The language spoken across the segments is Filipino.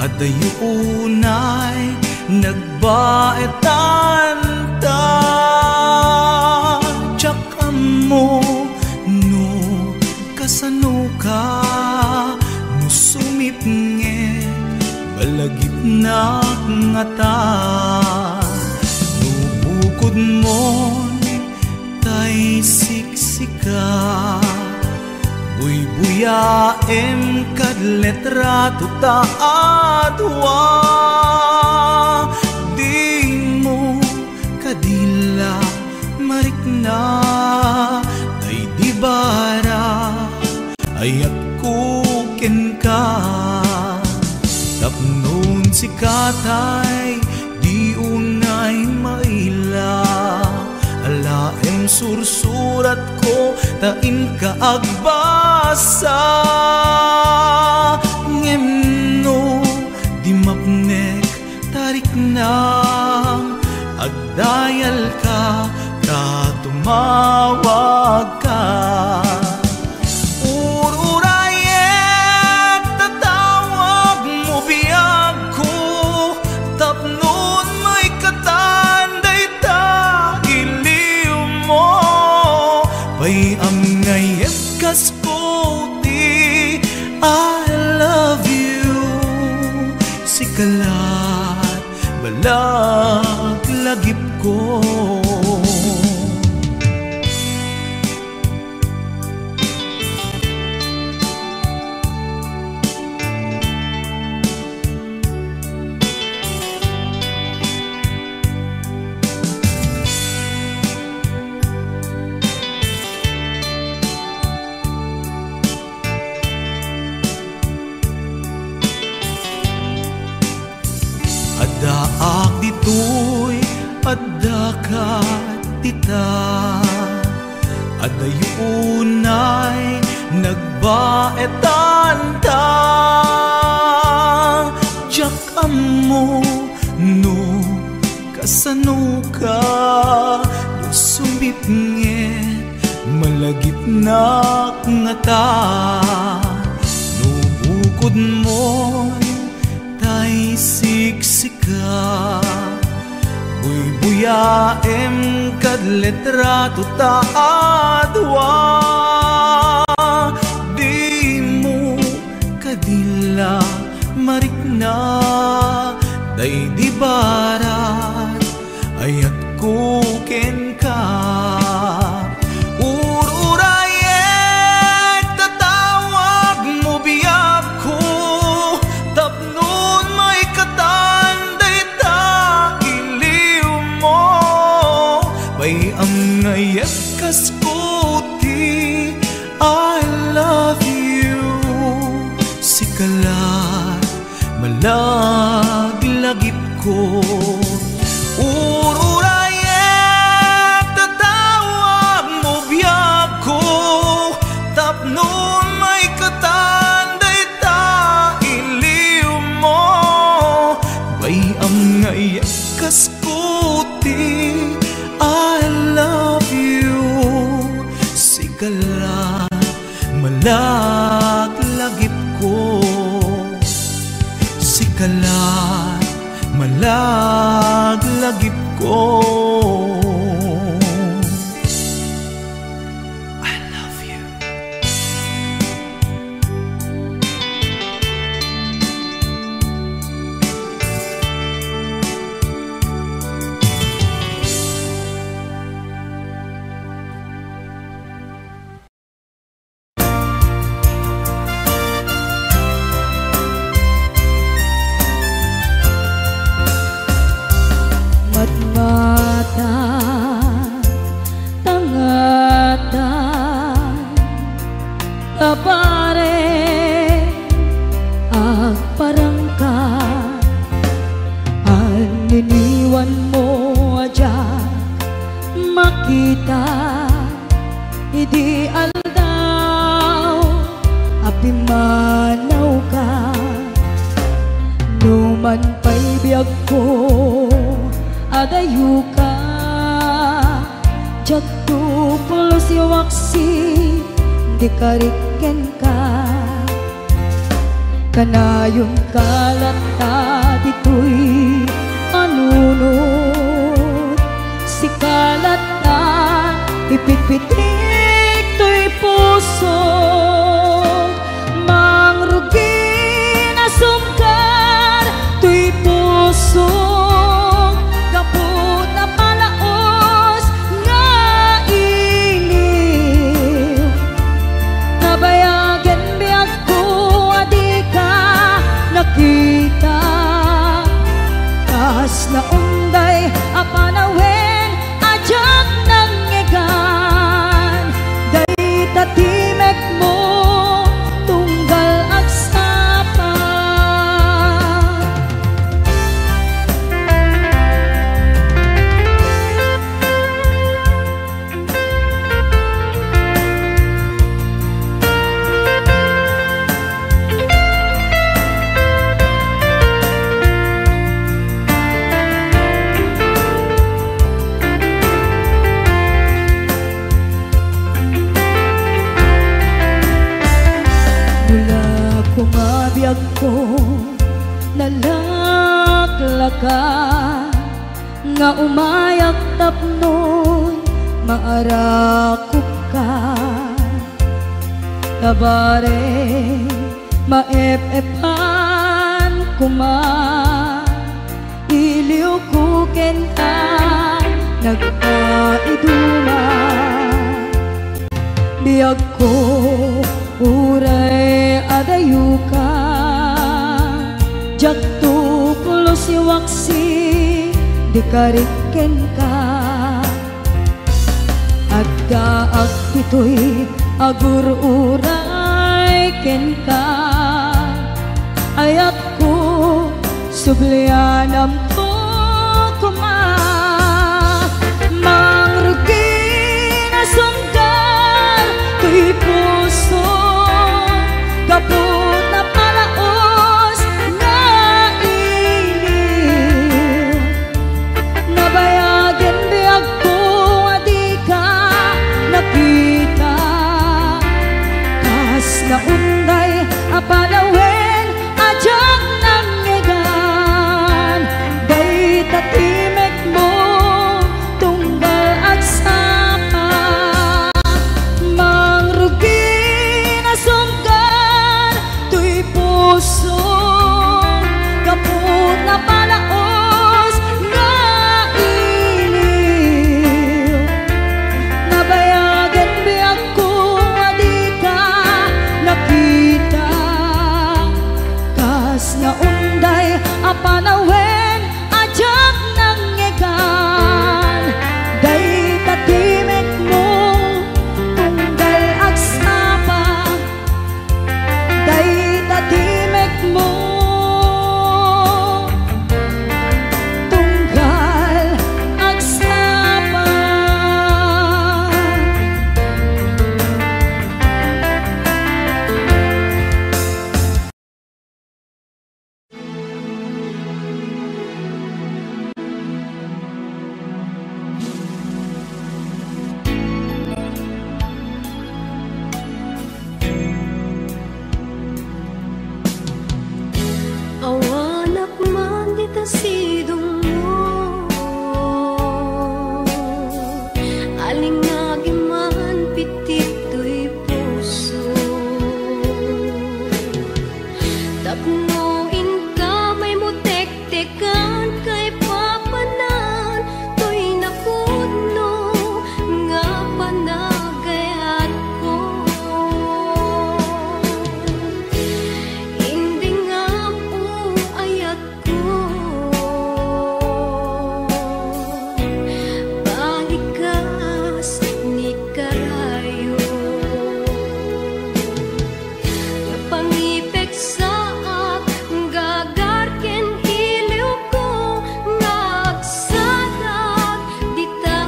Adayunay nagbaetan ta Tsak mo no kasano ka no sumipnge balagip na ngata no bukod mo tay siksika buyaem kad letrato ta adwa di mo kadila marikna ay di bara ayat kuken ka tapnon si katay di unay maila alaem sursurat ko tain ka agbasa ngemno di mapnek tarik na agdayal ka tumawag ka ururayet tatawag mo biyag ko tapnon may katanday ta iliw mo pay am ngayet kas ko di I love you sikalat balag lagip ko Adaak ditoy adakat tita adayunay nagbaetan ta Tsak mo no kasano ka no sumipnget malagip na ngata no bukod mo tay siksika buyaem kad letrato ta adwa di mo kadila marikna day di barat ayat kuken ka ururayet tatawag mo biyag ko tapnon may katanday ta iliw mo pay am ngayet kas kuti I love you sikalat malaglagip ko ururayet tatawag mo biyag ko tapnon may katanday ta iliw mo bay am ngayet kas kuti I love you sikalat malaglagip ko sikalat malaglagip ko I love you. Matmata tangatan kapare agparangkat aniniwan mo aja makita idi aldaw apimanaw ka numan pa'y biyag ko adayu ka jatuh pulos yawaksi dikariken ka kanayon kalata dito'y anunod. Si kalata ipitpitik to'y puso, mangrugi na sumkar to'y puso. Kaput na palaos nga iliw, nabayagan biyag ko adi ka nakita. Kas na unday apanawen ajak nang ngegan, day tatimek mo tunggal agsapa. Kumabiyag ko nalaklaka, nga umayak tapnon maarakop ka. Kabare maep-epan kuma, iliw ko kenta nagpaiduma. Biyag ko uray adayuka, jaktu pulo si waksi di kariken ka. Agdaag pito'y agur uray ken ka, ayat ko sublianam to kuma. Mangrugi na sungkal to'y puso, kaput na palaos nga iliw, nabayagan biyag ko adi ka nakita. Kas na unday apalawen ajak nang ngegan, day tatimek mo tunggal agsapa. Mangrugi na sungkar to'y puso, kaput na palaos nga iliw, nabayagan biyag ko adi ka nakita. Kas na unday apanawen ajak nang ngegan, day tatimek mo tunggal agsapa. Day tatimek mo tunggal agsapa. Awanak man dita sidong mo, alingagi man pitit to'y puso. Tapnoin ka may mutek-tekan kay papanan, to'y napuno nga panagayat ko. Hindi nga po ayat ko, balikas ni karayo. Napangipek sa ak gagarken iliw ko, nagsadag dita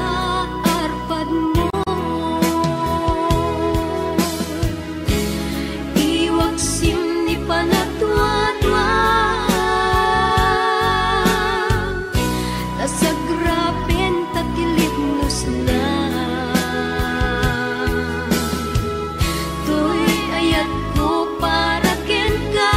arpad mo. Iwaksim ni panatwa-twa, nasagraben tatilipnos na. To'y ayat ko para ken ka,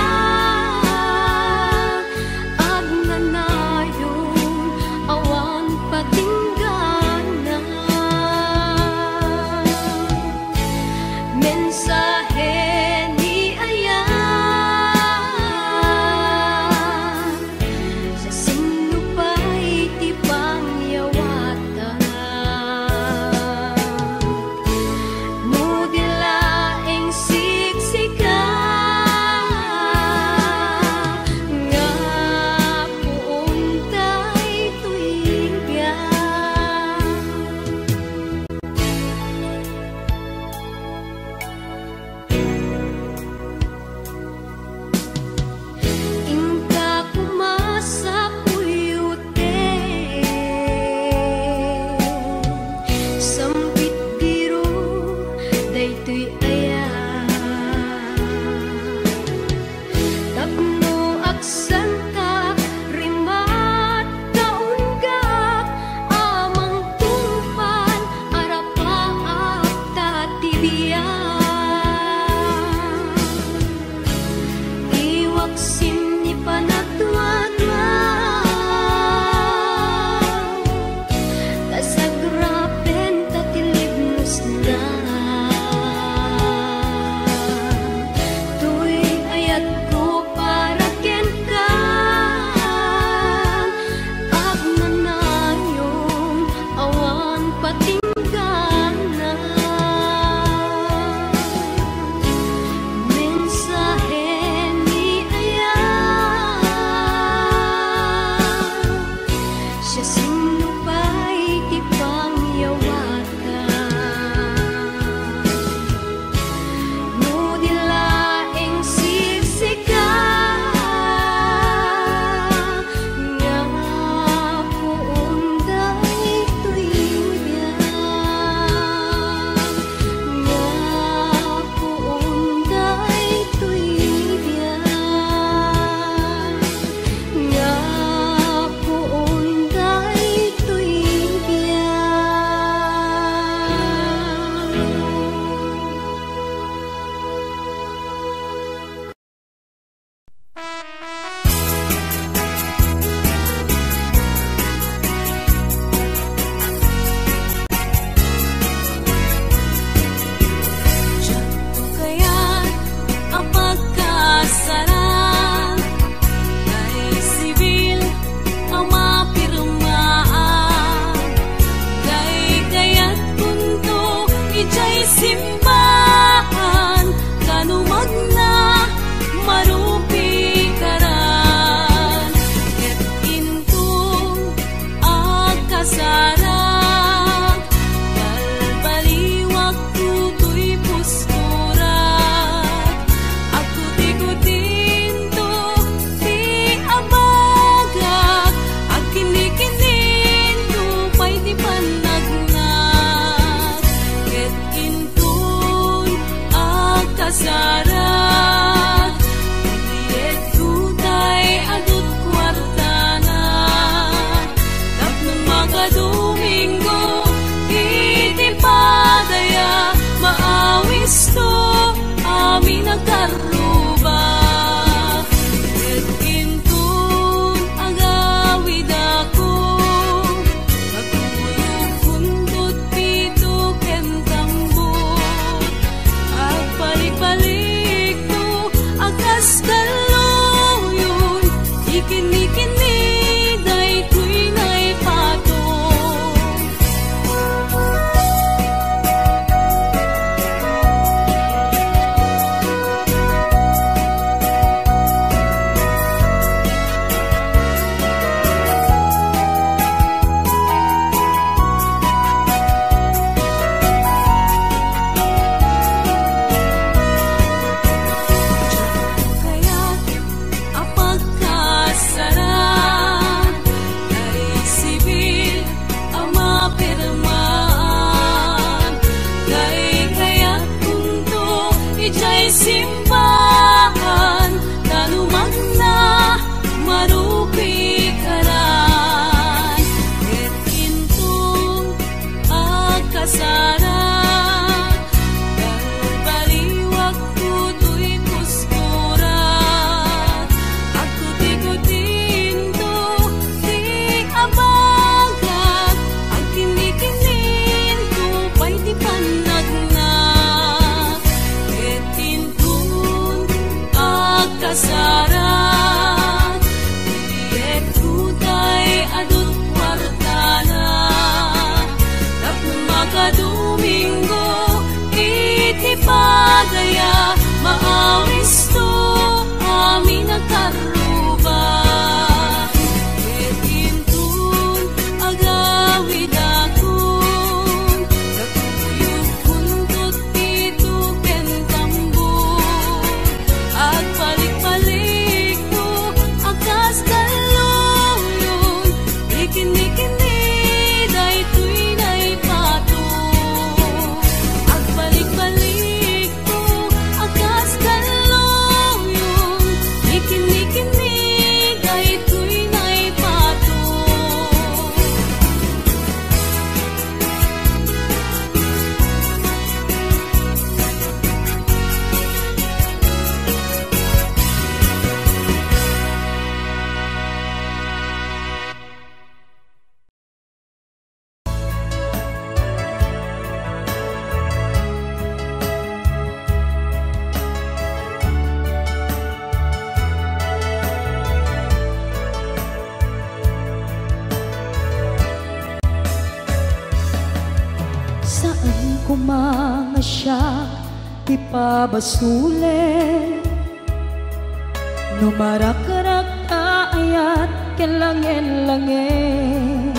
akas kaluyon, ikini-kini daytoy nay pato. Simbahan tanumang na marupi karan, et intong akasara baliwag kuto'y puskura, ako tikutinto di abagat, ang kinikinin ko pa'y di panagnak, et intong akasara diet kutay adut wartana, tapno makadomingo iti pagaya, maawis to amin nagkaruba, et intun agawid akon, nakuyog kuntot ito kentambon, at balik-balik to akas kaluyon, ikini-kini daytoy nay pato, at balik-balik to akas kaluyon, ikini-kini daytoy nay pato. Saan ko mga siya ipabasule, numarak-rak ayat kelangin-langin,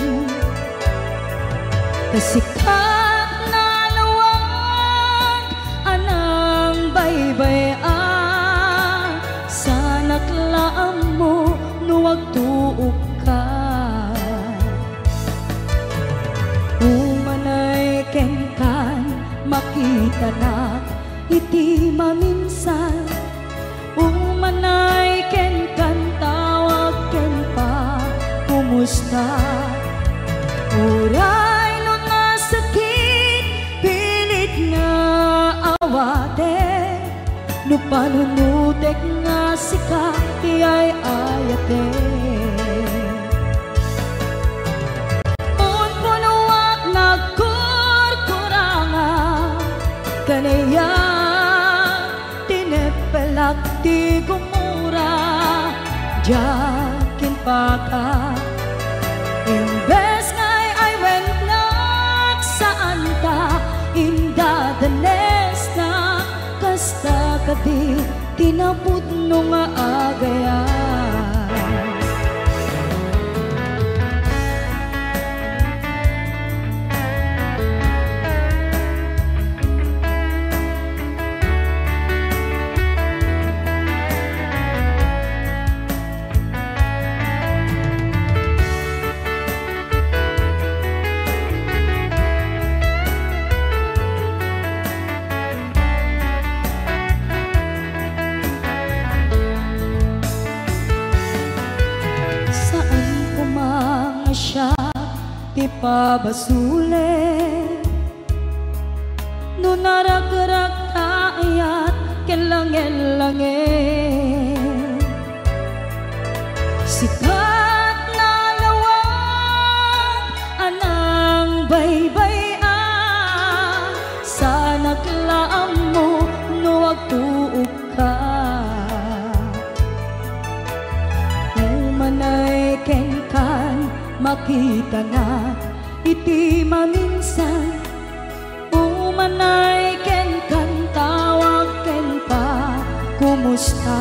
kasikat na lawag anang baybay-an, sa naklaan mo nuwag tuok ka. Umanay kenkan makita na iti maminsan, umanay kenkan tawag ken pa kumusta, uray no nasakit pilit nga awate, no panunutek nga sika iyay ayate. Kanaya tinepelak ti gumura, jakin paka imbes ngay ay wennak saan ta indadanes na, kasta kadi tinaput no nga agayan. Ipabasule, no narak-rak ayat kelangin-langin, sikat na lawag anang baybay-an, sa naglaam mo no agtuog ka. kita na iti maminsan umanay ken kan tawag ken pa kumusta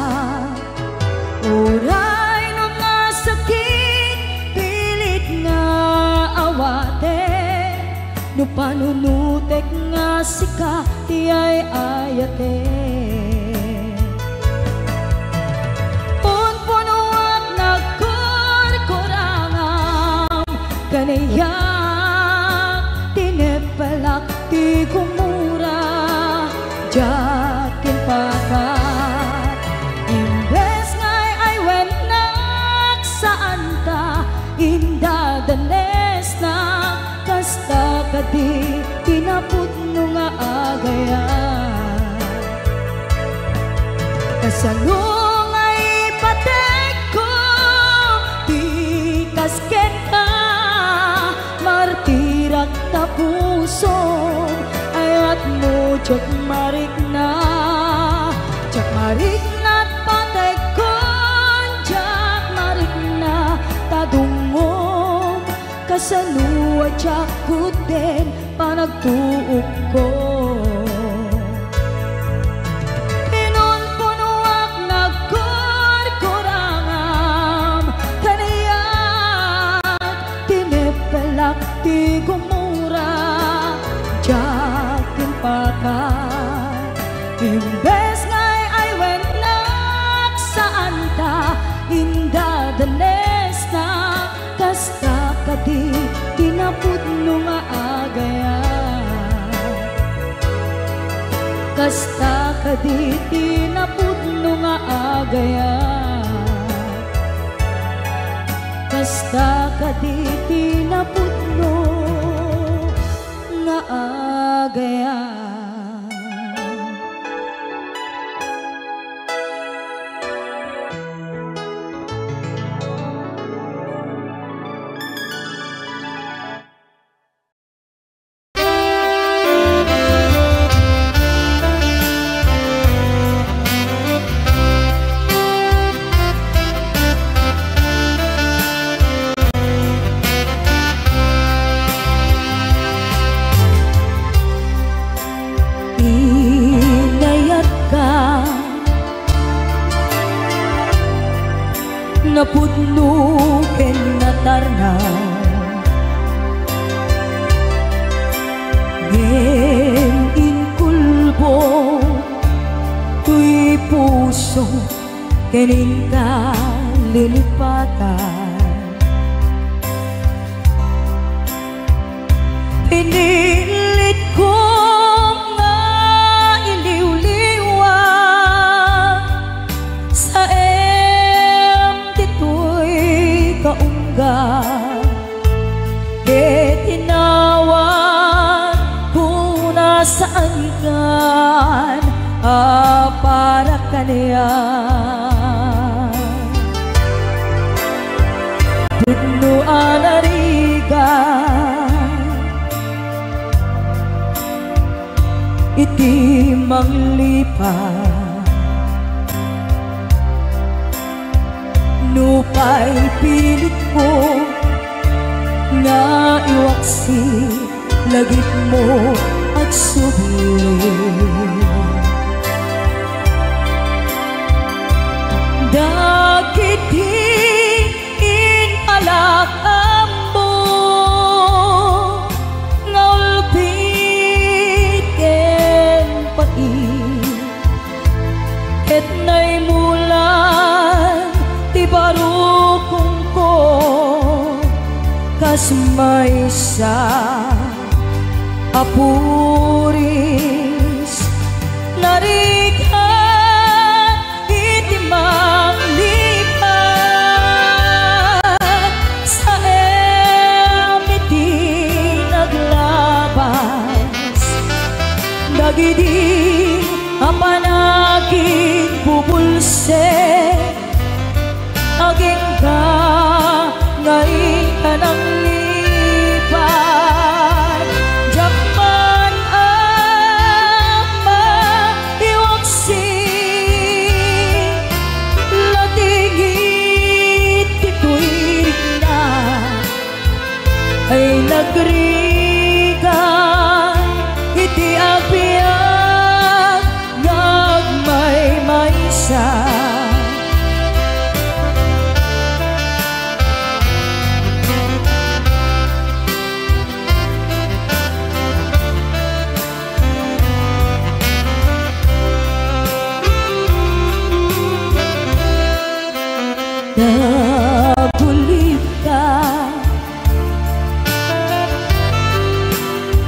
uray no nga sakit pilit nga awate no panunutek nga sika ti ay ayate punpunuak nagkurkurangam kanayak tinepelak ti kumura jakin pakat imbes ngay ay wenak saan ta inda danes na kasta kadi tinapudno nga agayan kasalong ay patek ko di kasken ka martirak tapuso ayat mo jak marik na patek ko jak marik na tadungom kasaluwa jak kuden panagtuok ko pinunpunuak nagkurkurangam kanayak tinepelak ti gumura jakin pakat imbes ngay ay wenak saan ta inda danes na kasta kadi tinapudno nga agayan kasta kadi tinapudno nga agayan kasta kadi tinapudno nga agayan napudno ken natarnaw ngem inkulbo tuy puso kening kalilipatan pinilit ko nga iliw-liwan sa kaunggan ketinawan kung nasaan kan para kaniyan tudno anarigan iti manglipat nupay pilit ko nga iwaksi lagit mo at subli dakit inalakam mo nga ulpit ken pait ket nay mulan barukong ko kasmay sa apuris narikan itimang lipat sa emiti naglabas nagidi ang panaging bubulse aging ka ngayon ka ng lipat jakman ang maiwag nagrigan iti agbyag ngagmaymaysa. Nabulig ka,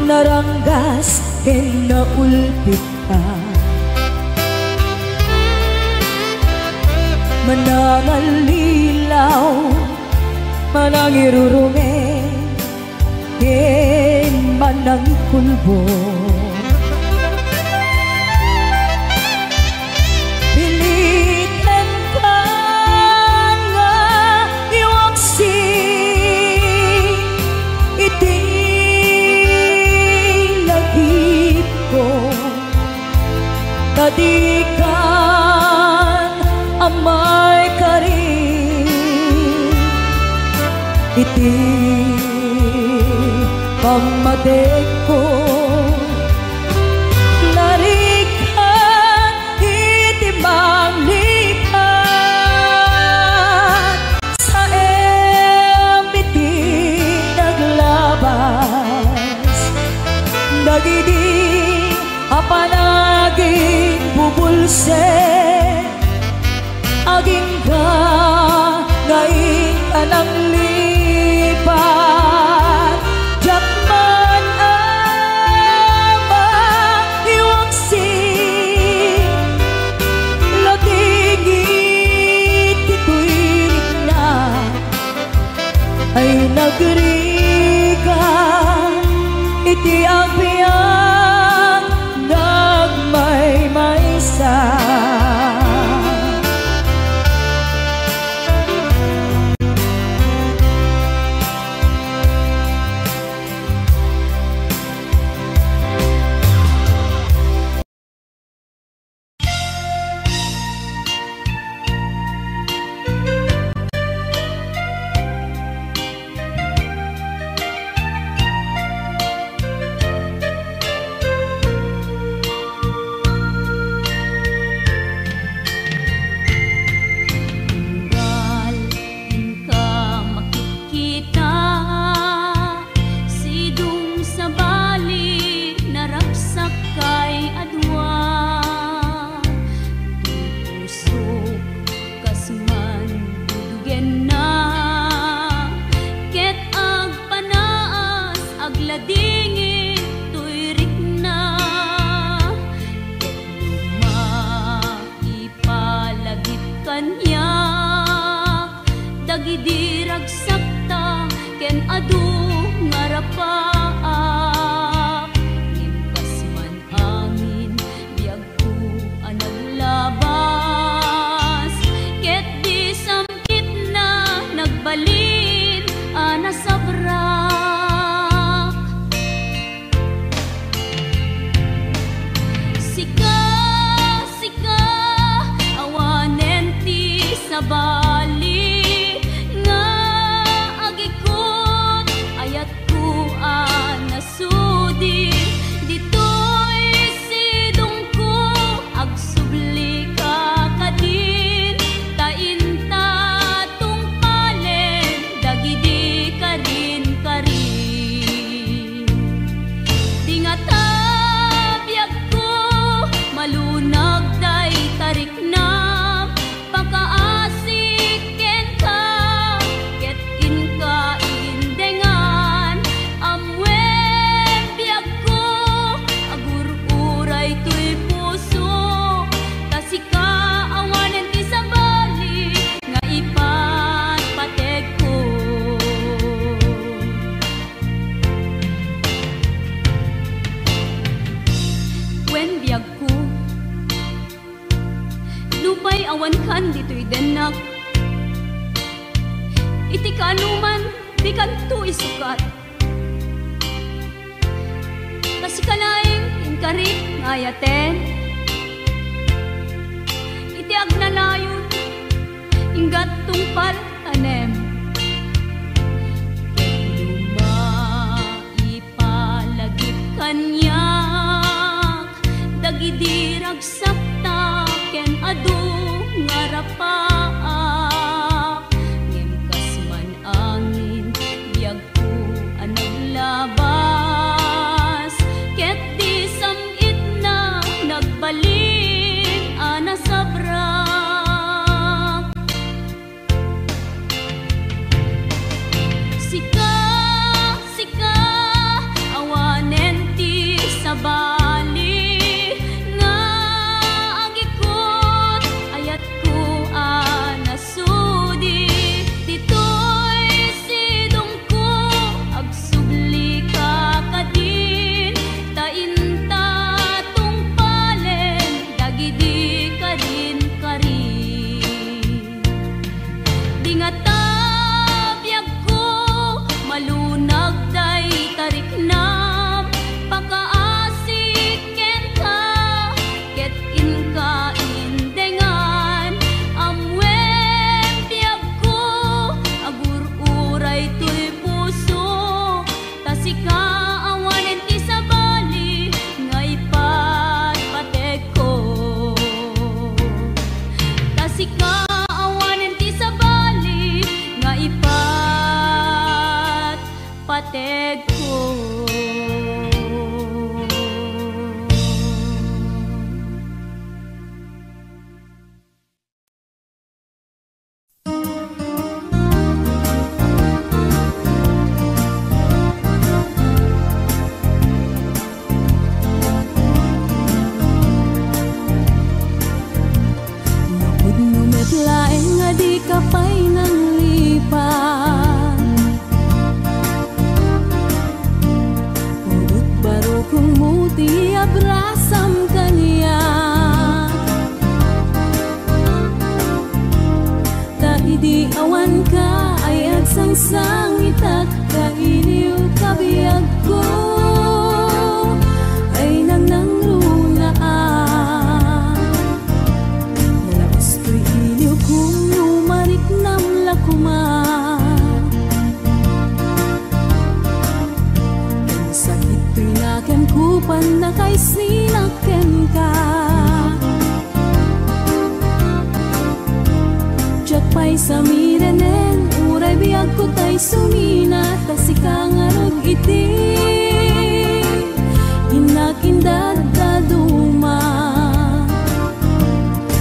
naranggas ken naulpit ka, manangalilaw, manangirurume, ken manangkulbo. Tadikan amay karin iti pamatek ko, narikan iti manglipat sa iti naglabas dagidi apanaging bubulse aging ka ngayon ka nang lipat jakman ama iwaksing latingit ituinig na ay nagrigan iti agbyag nagmaymaysa. awan kan dito'y denak. Iti kanuman, di kanto isukat. Kasi kalaing inkarit ngayaten. Iti agnalayon, ingat tungpal tanem. ngarapaak ngem kasman angin biag ko anaglabas ket di samit na nagbaling ana sabrak sika sika awanen ti sabali nga agikot ayat ko anasudi ditoy sidong ko agsubli ka kadin tainta tungpalen dagidi karin karin dingata biag ko malunag day tarik nam pakaasik ken ka ket inka indengan amwen biag ko agur-uray to'y puso tasika awanen ti sabali nga ipatpatek ko tasika awanen ti sabali nga ipatpatek ko. Napudnumet laeng nga di kapay nang lipan Purut baru kung muti abrasam kaniya Tahidi awan ka ay agsangsang itak kailiw kabiyag ko ay nang lunaan Nalaos ko'y iliw kung lumarik nam lakuma Ang sakit ko'y nakem kupan na kay sinaken ka Jakpay sa mirenen uray biag ko tay sumina tasika ngarog iti inakindad daduma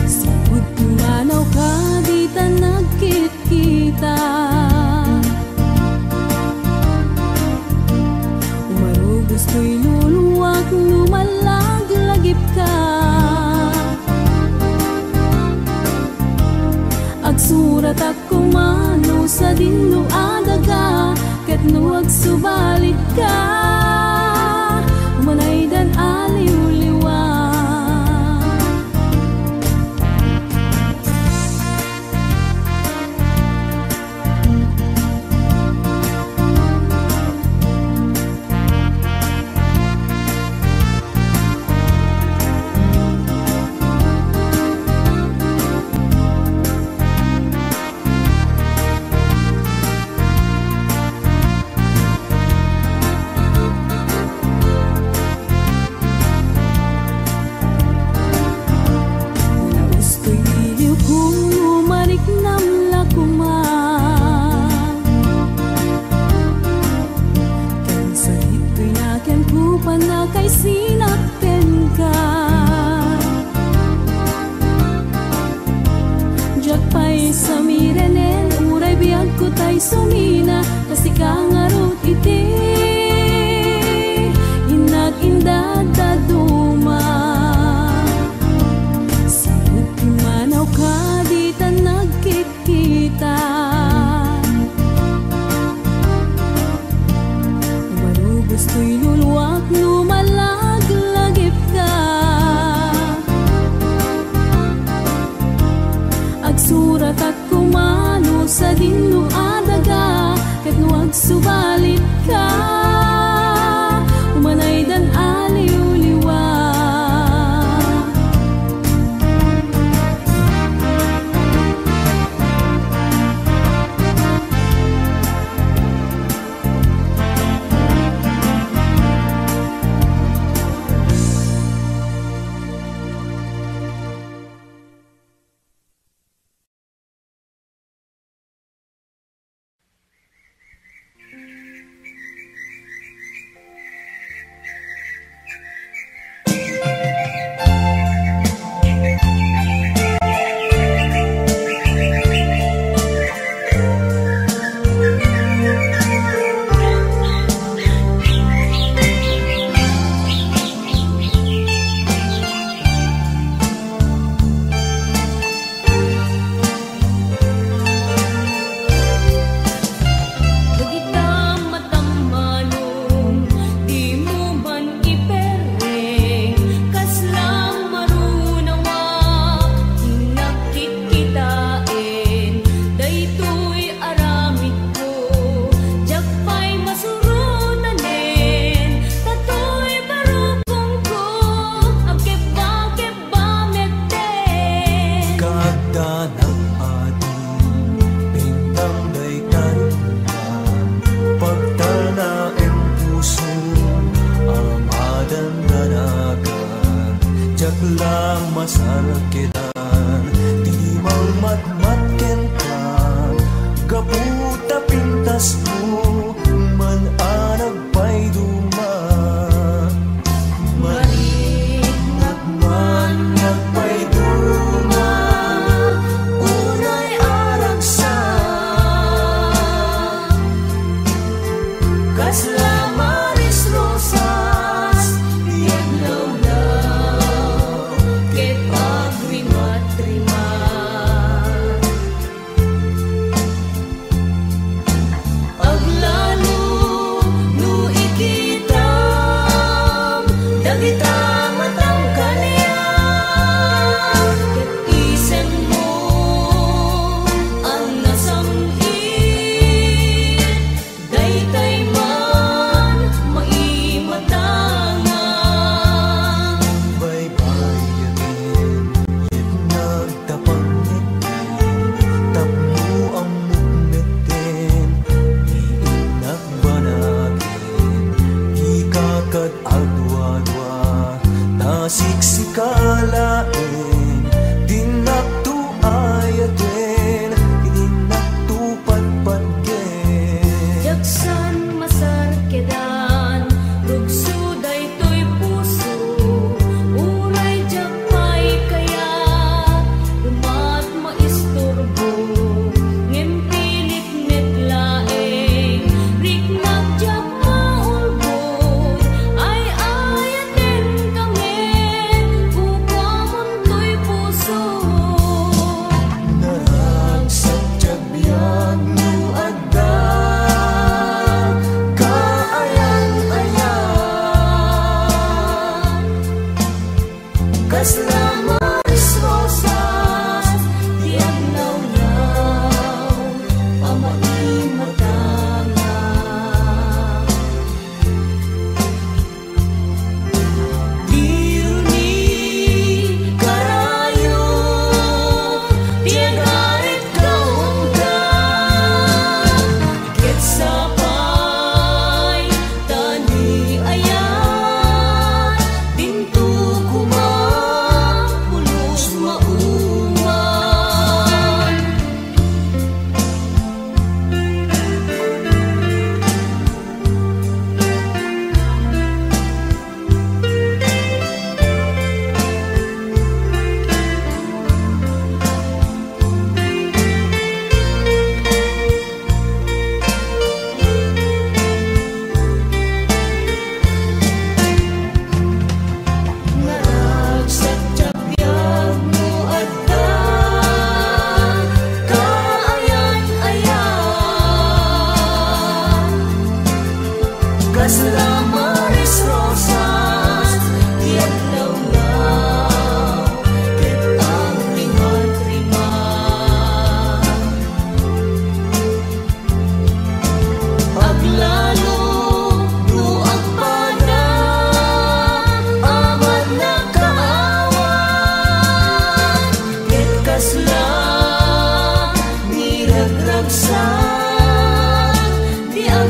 Sipud kumanaw ka di ta nagkit-kita Umarugos ko'y luluwak lumalaglagip ka Agsurat ako mano sa dinno adaga ket no agsubalit ka Umanaydan aliw-liwa Nalaos ko'y iliw kung lumarik nam lakuma Ken sahit ko'y naken kupan na kay sinakten ka Jakpay sa mirenen uray biag ko tay sumina tasika ngarot iti inagindad daduma Sipud kumanaw ka di ta nagkit-kita Umarugos ko'y luluwak lumalaglagip ka Agsurat at kumano sa dinno adaga ket no agsubalit ka Umanaydan aliw-liwa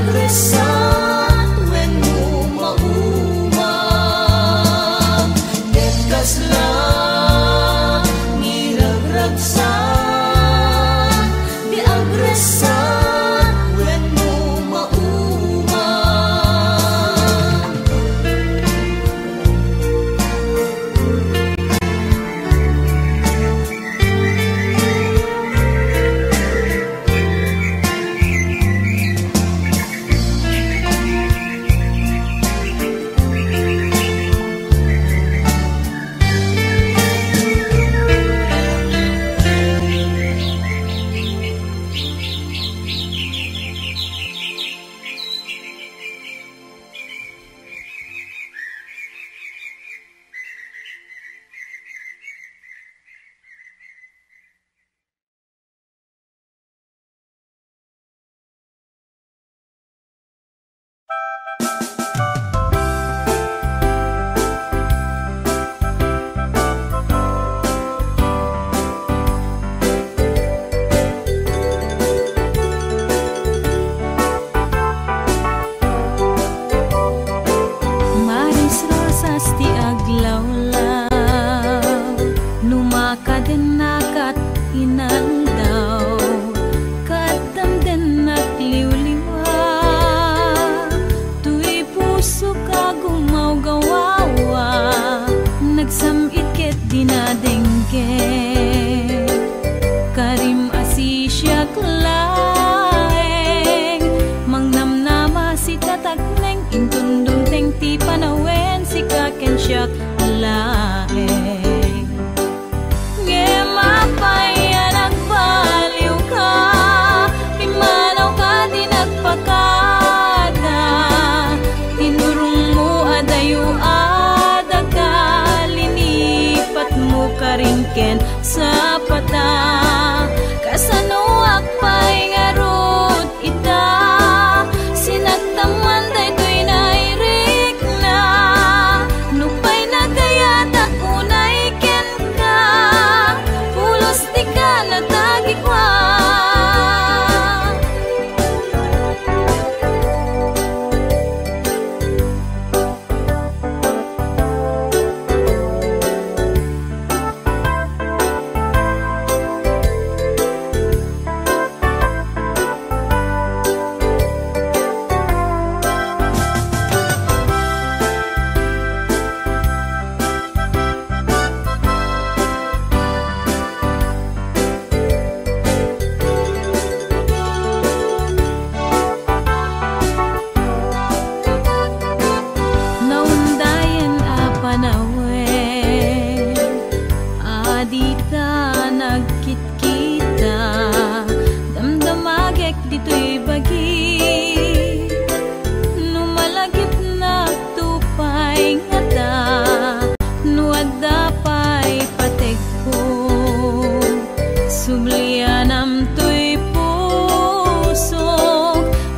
agresan when mo maumam dekas lang ngiragragsan di agresan when mo maumam Maris rosas ti aglawlaw numaka den nakat inaldaw kadam den nakliwliwa tuy puso ka gumaw-gawawa nagsamit ket dinadengke karim asisyak laeng mangnamnama si tatagneng intundong teng ti panawen si kaken siyak laeng ngemapay nagbaliw ka pimanaw ka di nagpakada tinurong mo adayo adaga linipat mo karingken sa pata kasano akpay ngarod ita sinagtaman daytoy nairik na nupay nagayatak unay ken ka pulos di ka natagikwa naundayan a panawen adita nagkitkita damdamagek dito'y bagi numalagip na tupay ngata nuadapay pategpo sublianam to'y puso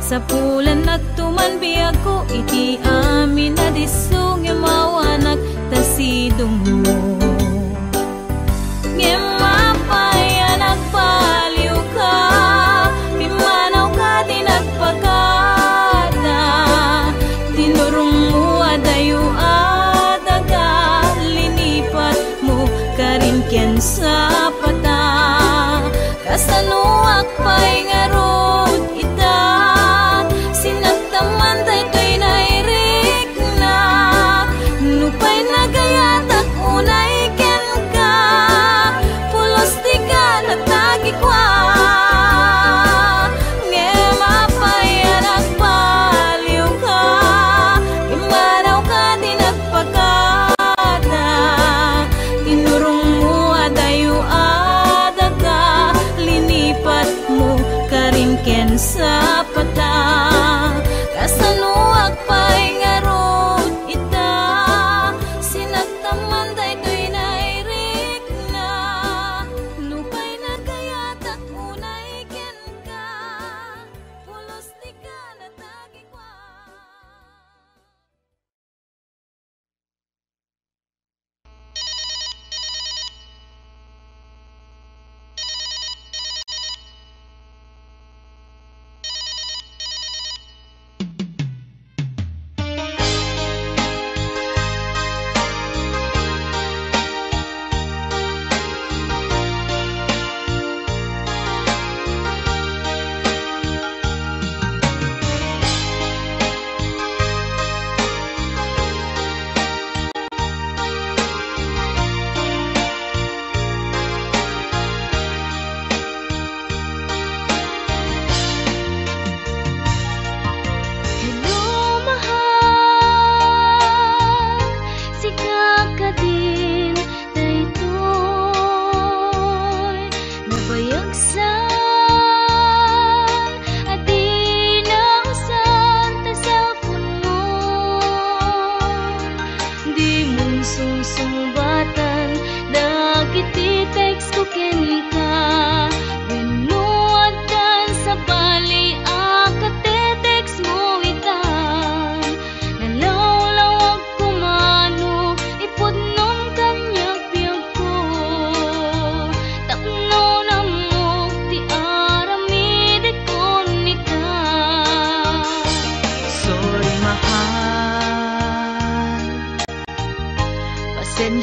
sa pulan nagtuman biyag ko iti amin na disong yamawanak tasidong mo ngemapay nagpaliw ka pimanaw ka di nagpakada tinurong mo adayo adaga linipat mo karingken sa pata kasano akpay ngarod ita sinagtaman daytoy nairik na nupay nagayatak unay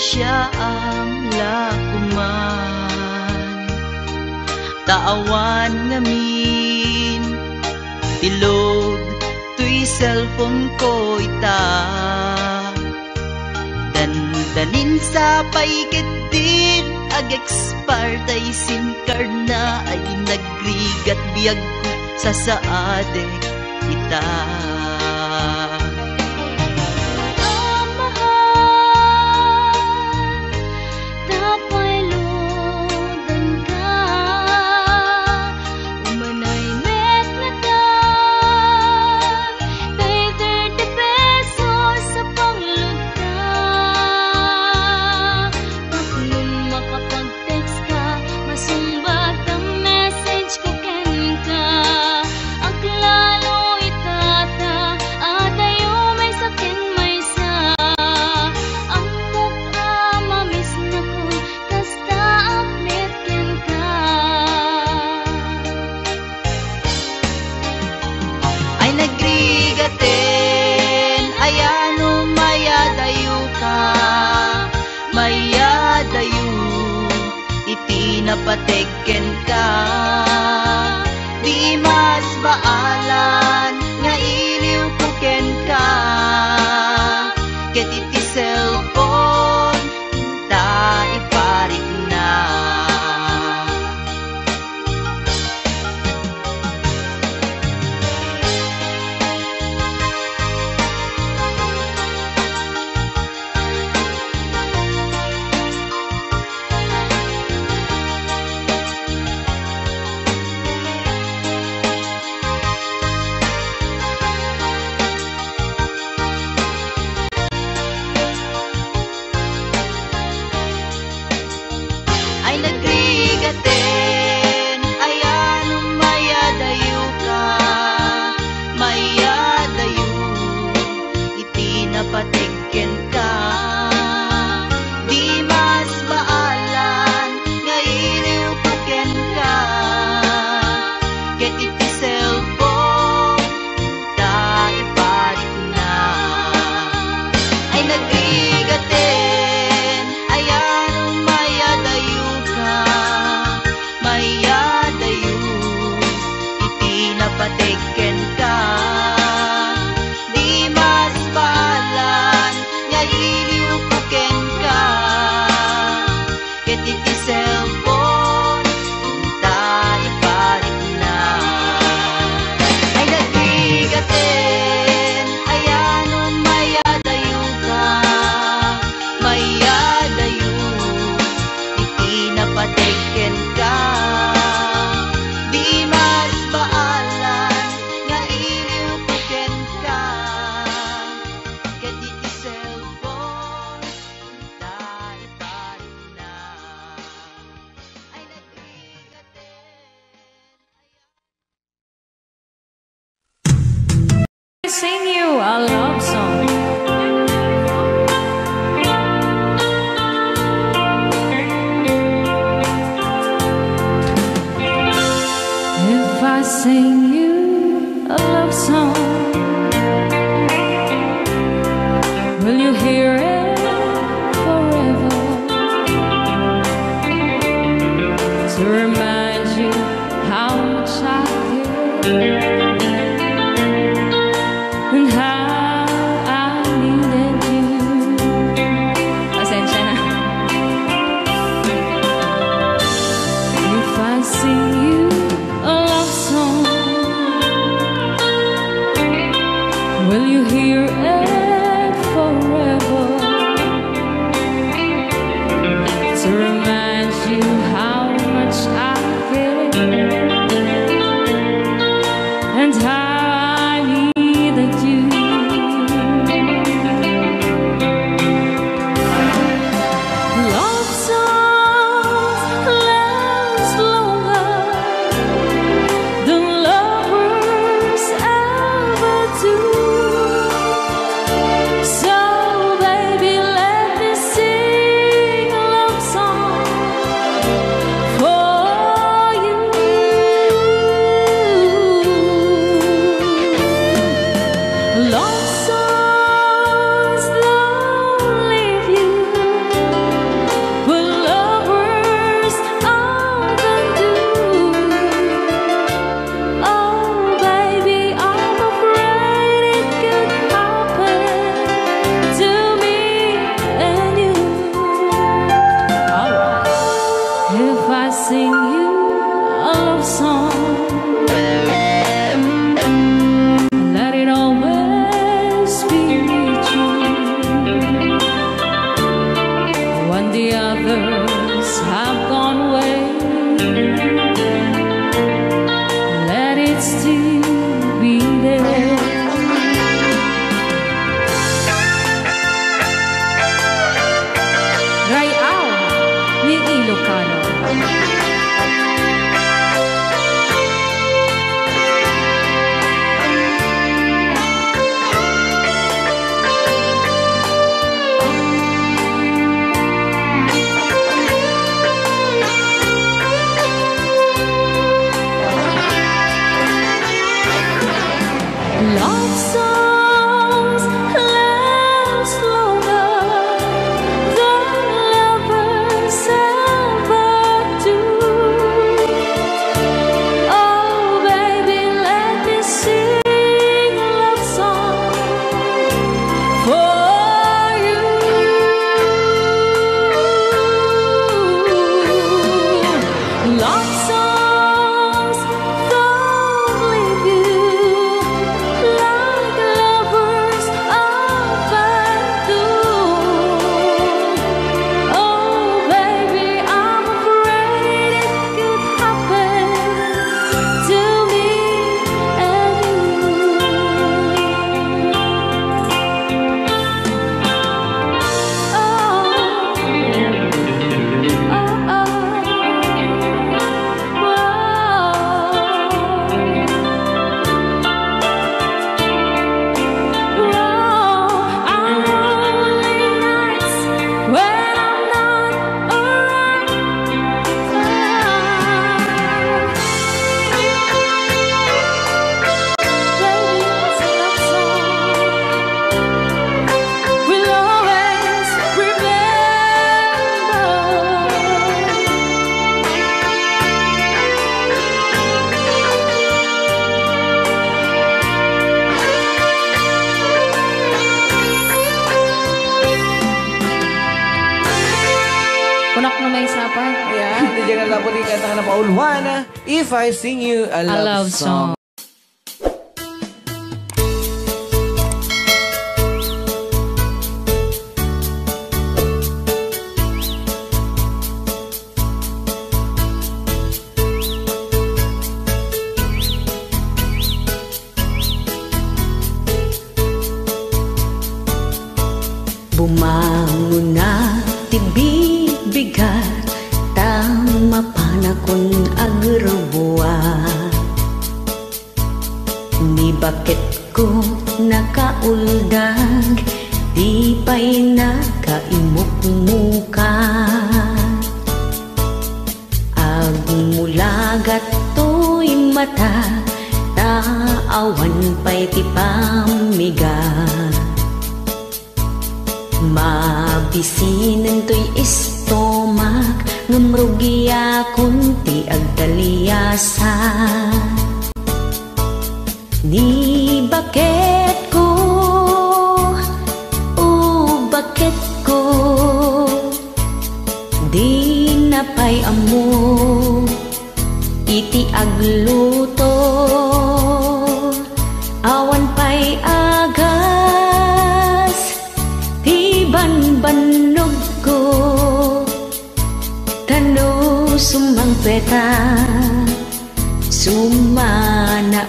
siya ang lakuman. Taawan ngamin tilod tuy cellphone ko ita. Dandanin sa paikit din ag-expire tay SIM card na ay nagrigat biyag ko sa saadek ita. Napateken ka, di mas baalan nga iliw puken ka. Ket iti cellphone ta iparik na. Napateken ka, di mas baalan nga iliw puken ka. Ket iti cellphone ta iparik na. Ay nagrigaten, ayan mayadayo ka, mayadayo iti napateken ka. Iti cellphone ta iparik na. Ay nagbigaten, ayan mayadayo ka, mayadayo iti napateken ka. Di mas baalan nga iliw puken ka. Ket iti cellphone ta iparik na. Sing you a love song. If I sing you a love song, will you hear it forever? To remind you how much I care. And how I needed you. Pasensya na. If I sing you a love song, will you hear it forever? To remind you how much I care. And how love song. Let it always be true. When the others have gone away, let it still be there. Rayaw ni Ilocano. Love songs last longer than lovers ever do. Oh baby, let me sing a love song for you. Love songs don't leave you like lovers often do. Oh baby, I'm afraid it could happen to me and Punak na may sapa. Ayan, hindi dyan na po din kanta na Paul Juana, If I Sing You a Love Song. Bumangon na tibig bigat, tama panakon agrubuan. Ni bakit ko nakauldag, di pa'y nakaimuk-mukan. Agmulagat to'y mata, taawan pa'y ti pamigat. Mabisinan to'y istomak, ngamrugiya kunti agdaliyasan. Ni bakit ko, bakit ko, di napay amo, iti agluto, awan pa'y agas, banbanog ko, tano sumang peta, sumanaon.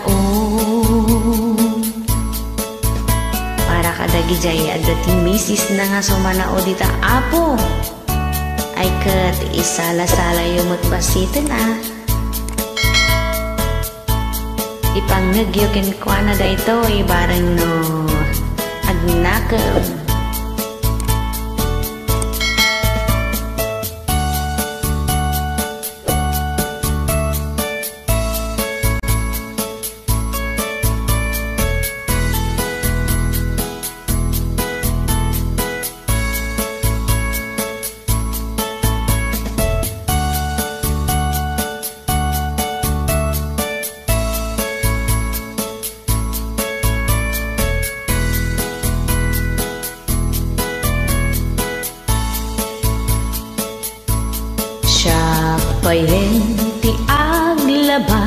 Para kadagi jay adating misis na nga sumanao dita apo, ay kat isala-sala yumot basitin Ipangagyokin ko na da ito, barang no agnakam. ba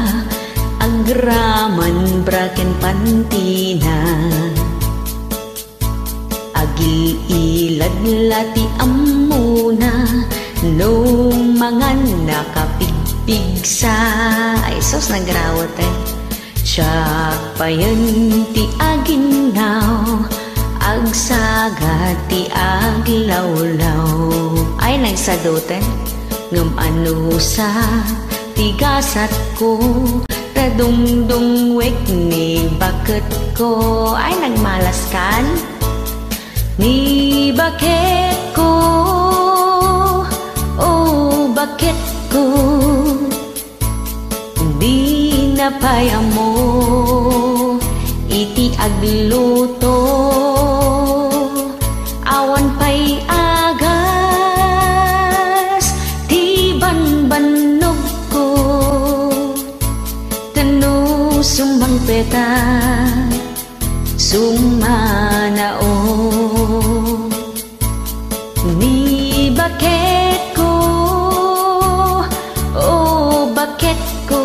ang graman braken pantina agil ilad lati amuna nung mga nakapigpig sa ay sos nagrawat Tsak pa yun ti aginaw agsaga ti aglawlaw ay nagsadoten ngam ano sa tigasat ko tadungdung wek ni bakit ko ay nagmalas kan ni bakit ko oh bakit ko di napayam mo iti agluto awan pay agas ti banbanog ko tanu sumbang peta sumanao ni bakit ko oh bakit ko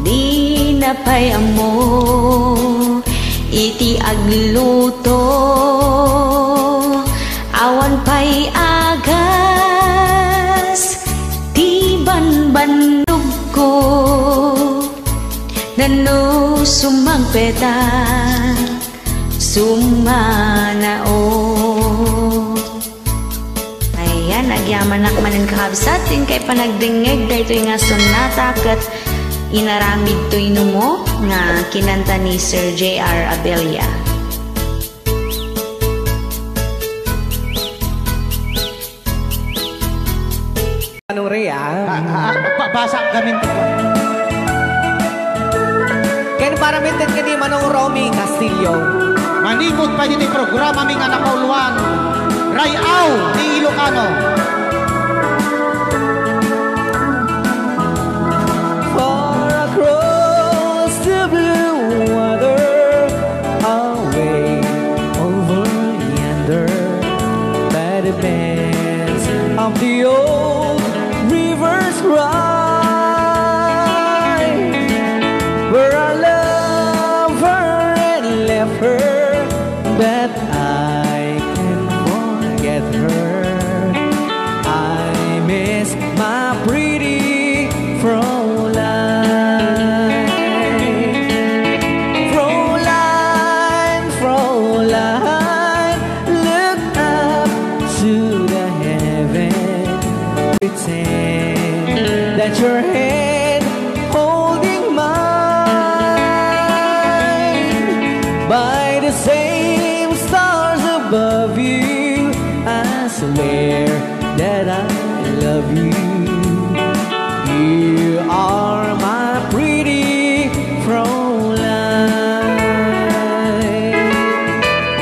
di napayam mo iti agluto awan pay agas ti banbanog ko nanu sumang peta sumanao ayan agyaman nakmanin kakabsatin kay panagdingeg da ito nga sonata kat inaramid to inumo nga kinanta ni Sir J.R. Abella. Anong Rhea? Pabasa kami ito. Kaya para mintin ka di Manong Romy Castillo. Manimot pa yun yung programa ming anak kauluan. Rayaw ni Ilocano. Far across the blue water, away over yonder, by the banks of the old rivers ride, where I love her and left her, but I can't forget her. I miss my pretty Fräulein. Fräulein, Fräulein, look up to the heaven, pretend that your hand holding mine. By the same stars above you, I swear that I love you. You are my pretty Fräulein.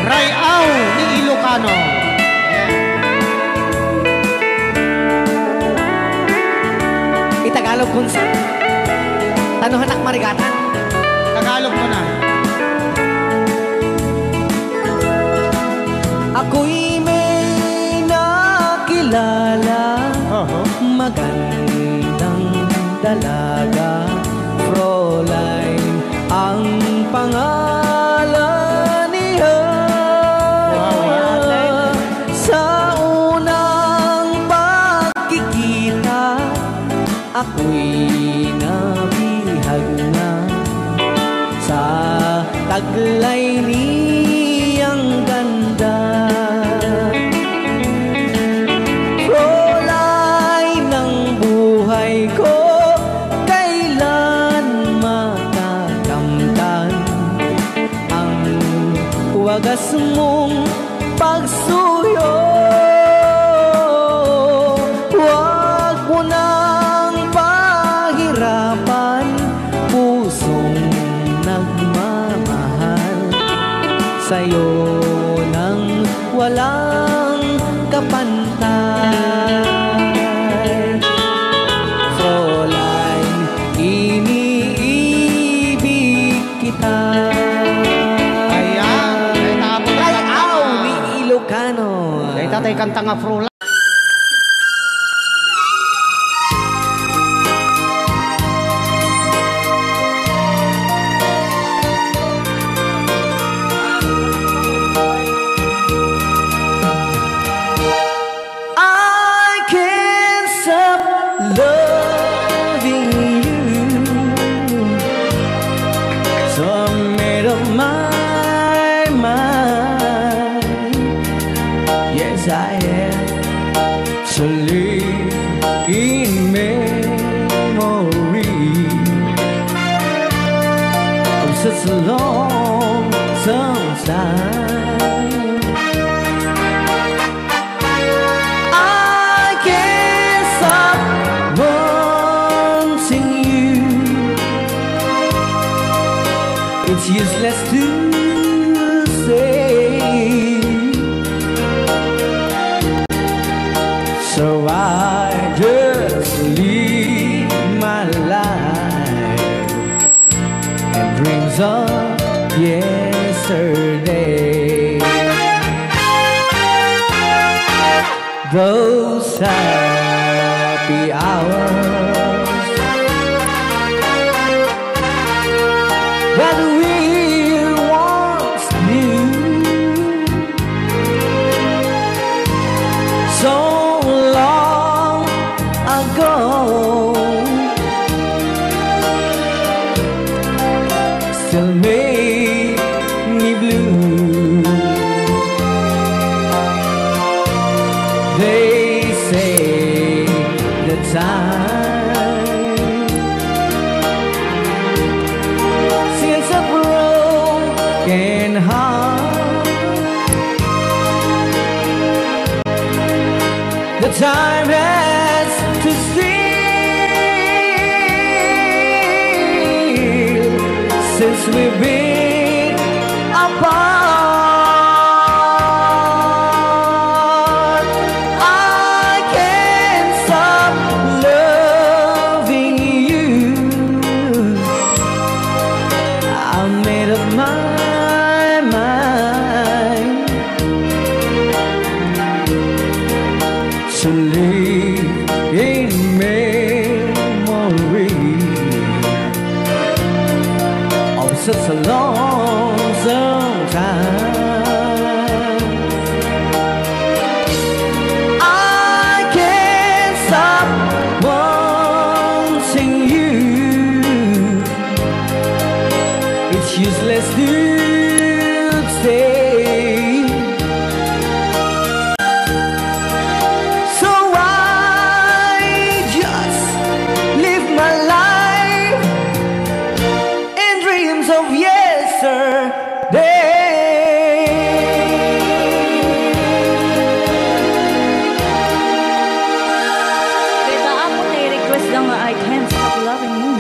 Rayaw ni Ilocano. Itagalog kunsa. Tanuhan ak marigatan. Tagalog mo na. Ako'y may nakilala, magandang dalaga, Fräulein ang pangalan niya. Sa unang pagkikita, ako'y nabihag na sa taglay niyang ganda. Fräulein ng buhay ko, kailan matakamtan ang wagas mong pagsuyo. Huwag mo nang pahirapan pusong nagmamahal sa'yo nang walang kapantay. Fräulein, iniibig kita. Ayan. Rayaw ni Ilocano. Ay tatay kanta nga Fräulein. such a long time. I can't stop wanting you. It's useless to say, so I just live my life and dreams of yesterday. Those happy hours that we once knew, so long ago, still make me blue. They say the time since a broken heart, the time has to steal since we've been apart. I can't stop loving you. I made up my mind to live in memory of such a long time. I can't stop wanting you. It's useless to stay, so I just live my life in dreams of yesterday. Kaya ako na i-request lang na I can't stop loving you.